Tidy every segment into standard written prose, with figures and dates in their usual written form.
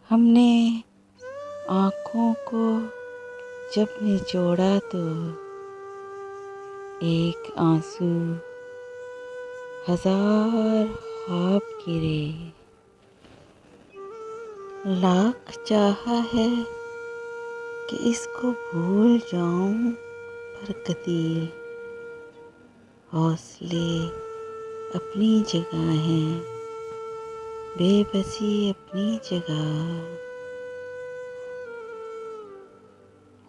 हमने आँखों को जब निचोड़ा तो एक आंसू हजार ख्वाब गिरे। लाख चाहा है कि इसको भूल जाऊं, पर कतील हौसले अपनी जगह हैं, बेबसी अपनी जगह।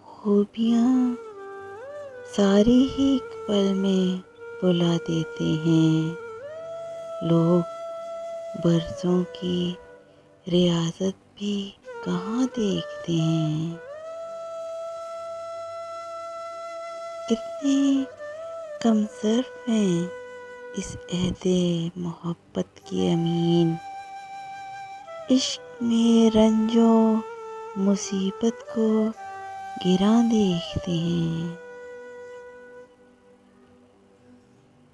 खूबियाँ सारी ही एक पल में बुला देते हैं। लोग बरसों की रियाजत भी कहाँ देखते हैं। कितने कमज़र्फ़ हैं इस अहदे मोहब्बत की अमीन। इश्क में रंजो मुसीबत को गिरा देखते हैं।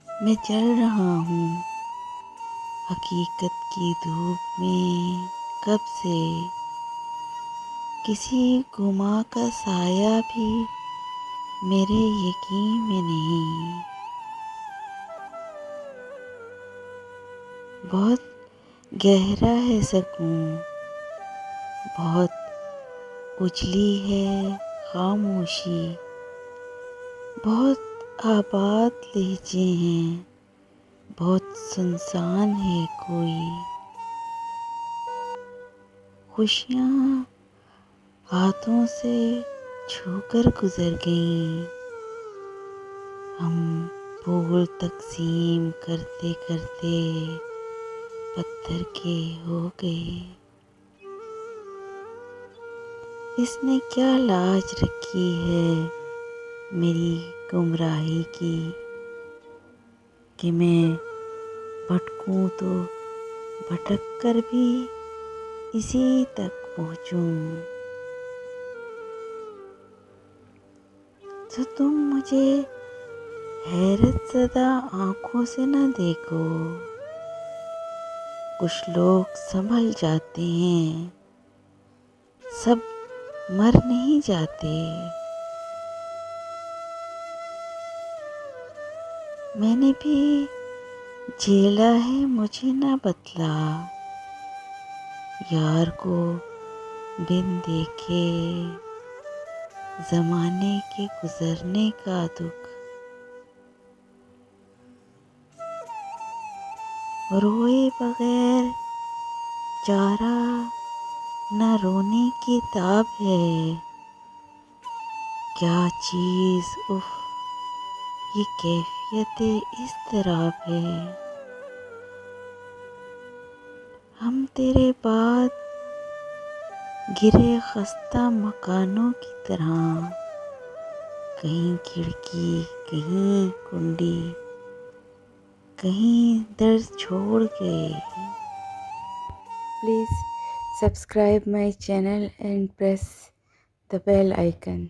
मैं जल रहा हूँ हकीकत की धूप में कब से। किसी गुमा का साया भी मेरे यकीन में नहीं। बहुत गहरा है सुकून, बहुत उजली है खामोशी, बहुत आबाद लहजे हैं, बहुत सुनसान है कोई। खुशियाँ हाथों से छूकर गुजर गईं। हम फूल तकसीम करते करते पत्थर के हो गए। इसने क्या लाज रखी है मेरी गुमराही की, कि मैं भटकूं तो भटक कर भी इसी तक पहुँचूं। तो तुम मुझे हैरत ज़दा आँखों से न देखो। कुछ लोग संभल जाते हैं, सब मर नहीं जाते। मैंने भी झेला है, मुझे ना बतला यार को बिन देखे ज़माने के गुज़रने का दुख। रोए बगैर चारा न रोने की ताब है। क्या चीज़ उफ़, ये कैफियत इज़्तिराब है। हम तेरे बाद गिरे खस्ता मकानों की तरह, कहीं खिड़की कहीं कुंडी, कहीं दर्द छोड़ गए। Please subscribe my channel and press the bell icon.